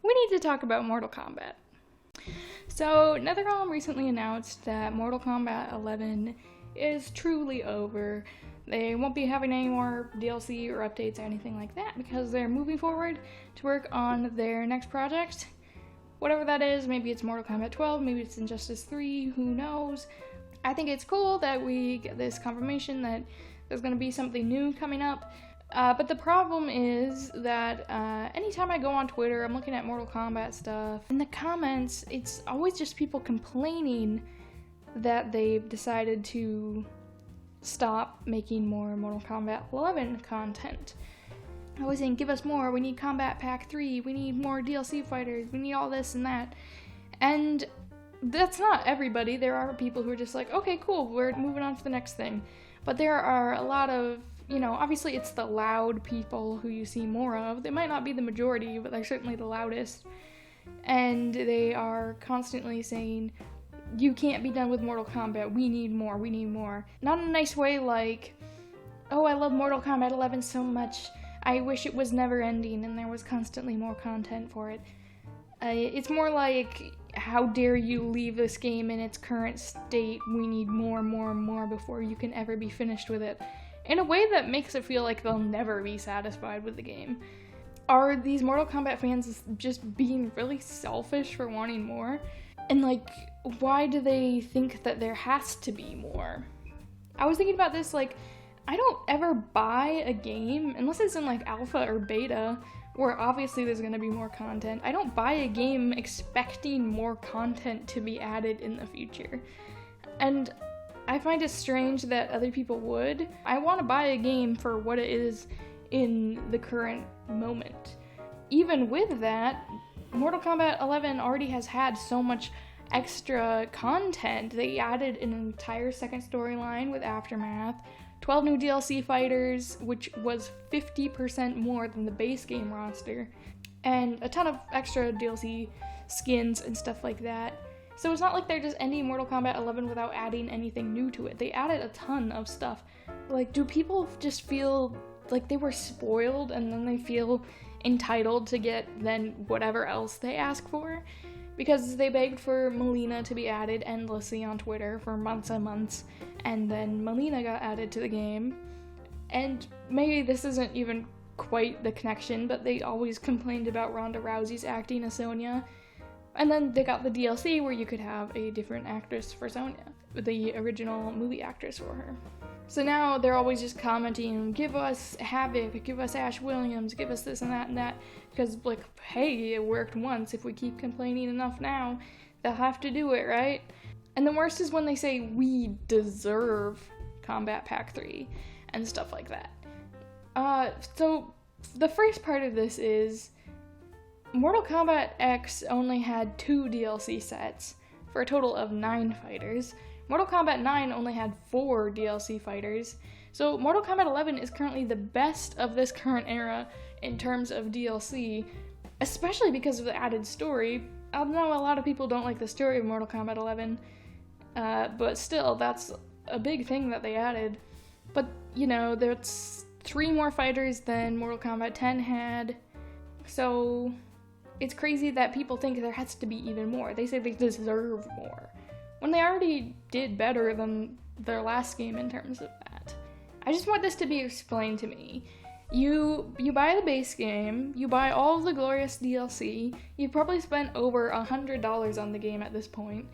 we need to talk about Mortal Kombat. So, NetherRealm recently announced that Mortal Kombat 11 is truly over. They won't be having any more DLC or updates or anything like that because they're moving forward to work on their next project. Whatever that is, maybe it's Mortal Kombat 12, maybe it's Injustice 3, who knows. I think it's cool that we get this confirmation that there's going to be something new coming up. But the problem is that anytime I go on Twitter, I'm looking at Mortal Kombat stuff. In the comments, it's always just people complaining that they've decided to stop making more Mortal Kombat 11 content. I was saying, give us more, we need Combat Pack 3, we need more DLC fighters, we need all this and that. And that's not everybody. There are people who are just like, okay, cool, we're moving on to the next thing. But there are a lot of, obviously it's the loud people who you see more of. They might not be the majority, but they're certainly the loudest. And they are constantly saying, you can't be done with Mortal Kombat, we need more, we need more. Not in a nice way like, oh, I love Mortal Kombat 11 so much, I wish it was never ending and there was constantly more content for it. It's more like, how dare you leave this game in its current state, we need more, more, more before you can ever be finished with it. In a way that makes it feel like they'll never be satisfied with the game. Are these Mortal Kombat fans just being really selfish for wanting more? And why do they think that there has to be more? I was thinking about this, I don't ever buy a game, unless it's in alpha or beta, where obviously there's going to be more content. I don't buy a game expecting more content to be added in the future. And I find it strange that other people would. I want to buy a game for what it is in the current moment. Even with that, Mortal Kombat 11 already has had so much extra content. They added an entire second storyline with Aftermath, 12 new DLC fighters, which was 50% more than the base game roster, and a ton of extra DLC skins and stuff like that. So it's not like they're just ending Mortal Kombat 11 without adding anything new to it. They added a ton of stuff. Do people just feel like they were spoiled and then they feel entitled to get then whatever else they ask for? Because they begged for Melina to be added endlessly on Twitter for months and months, and then Melina got added to the game. And maybe this isn't even quite the connection, but they always complained about Ronda Rousey's acting as Sonya. And then they got the DLC where you could have a different actress for Sonya, the original movie actress for her. So now they're always just commenting, give us Havoc, give us Ash Williams, give us this and that, because hey, it worked once, if we keep complaining enough now, they'll have to do it, right? And the worst is when they say, we deserve Combat Pack 3, and stuff like that. So the first part of this is, Mortal Kombat X only had 2 DLC sets, for a total of 9 fighters. Mortal Kombat 9 only had 4 DLC fighters, so Mortal Kombat 11 is currently the best of this current era in terms of DLC, especially because of the added story. I know a lot of people don't like the story of Mortal Kombat 11, but still, that's a big thing that they added. But, there's 3 more fighters than Mortal Kombat 10 had, so it's crazy that people think there has to be even more. They say they deserve more, when they already did better than their last game in terms of that. I just want this to be explained to me. You buy the base game, you buy all of the glorious DLC, you've probably spent over $100 on the game at this point,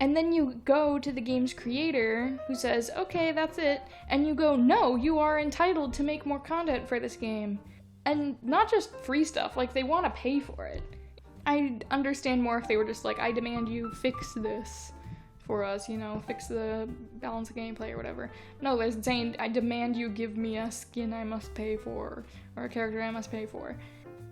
and then you go to the game's creator who says, okay, that's it, and you go, no, you are entitled to make more content for this game. And not just free stuff, they want to pay for it. I'd understand more if they were just I demand you fix this for us, fix the balance of gameplay or whatever. No, they're saying, I demand you give me a skin I must pay for, or a character I must pay for.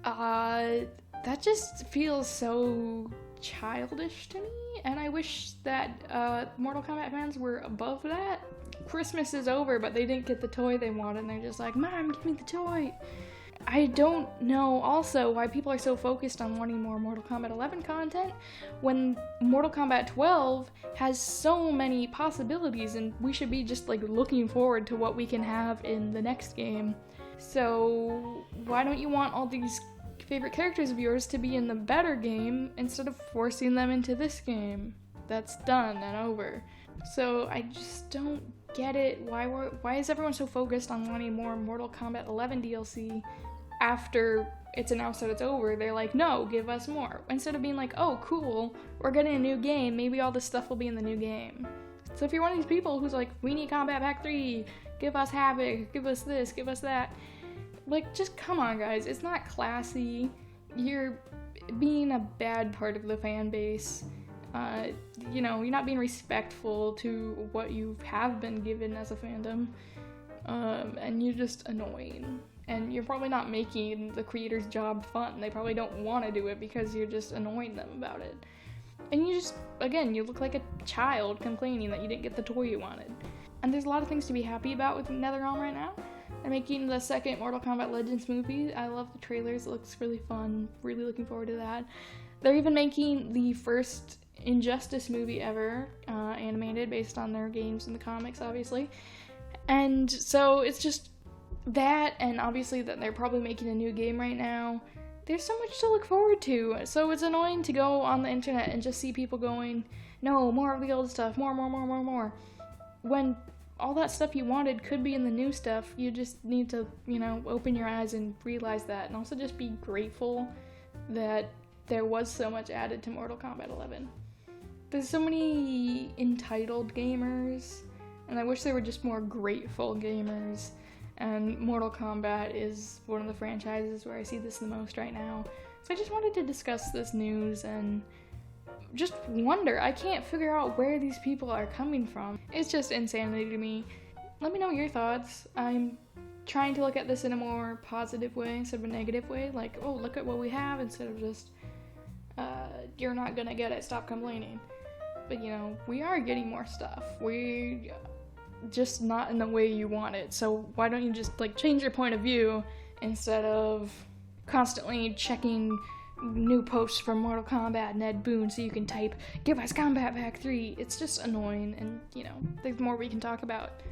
That just feels so childish to me, and I wish that Mortal Kombat fans were above that. Christmas is over, but they didn't get the toy they wanted, and they're just like, Mom, give me the toy! I don't know also why people are so focused on wanting more Mortal Kombat 11 content when Mortal Kombat 12 has so many possibilities and we should be just looking forward to what we can have in the next game. So why don't you want all these favorite characters of yours to be in the better game instead of forcing them into this game that's done and over. So I just don't get it. Why is everyone so focused on wanting more Mortal Kombat 11 DLC after it's announced that it's over? They're like, no, give us more. Instead of being like, oh, cool, we're getting a new game, maybe all this stuff will be in the new game. So if you're one of these people who's like, we need Combat Pack 3, give us Havoc, give us this, give us that, like, just come on, guys. It's not classy. You're being a bad part of the fan base. You know, you're not being respectful to what you have been given as a fandom. And you're just annoying. And you're probably not making the creator's job fun. They probably don't want to do it because you're just annoying them about it. And you just, again, you look like a child complaining that you didn't get the toy you wanted. And there's a lot of things to be happy about with NetherRealm right now. They're making the second Mortal Kombat Legends movie. I love the trailers. It looks really fun. Really looking forward to that. They're even making the first Injustice movie ever, animated based on their games and the comics, obviously. And so it's just that, and obviously that they're probably making a new game right now. There's so much to look forward to. So it's annoying to go on the internet and just see people going, no, more of the old stuff, more. When all that stuff you wanted could be in the new stuff. You just need to, you know, open your eyes and realize that, and also just be grateful that there was so much added to Mortal Kombat 11. There's so many entitled gamers, and I wish there were just more grateful gamers. And Mortal Kombat is one of the franchises where I see this the most right now. So I just wanted to discuss this news and just wonder. I can't figure out where these people are coming from. It's just insanity to me. Let me know your thoughts. I'm trying to look at this in a more positive way instead of a negative way. Like, oh, look at what we have, instead of just, you're not gonna get it, stop complaining. But, you know, we are getting more stuff. We just not in the way you want it. So why don't you just, like, change your point of view instead of constantly checking new posts from Mortal Kombat and Ed Boon so you can type, give us Combat Pack 3. It's just annoying, and, you know, there's more we can talk about.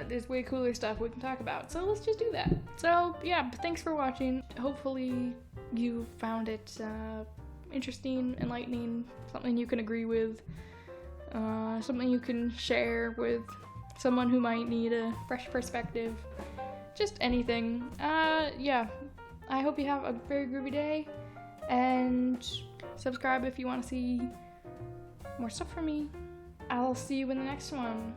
There's way cooler stuff we can talk about, so let's just do that. So, yeah, thanks for watching. Hopefully you found it interesting, enlightening, something you can agree with, something you can share with someone who might need a fresh perspective, just anything. Yeah, I hope you have a very groovy day, and subscribe if you want to see more stuff from me. I'll see you in the next one.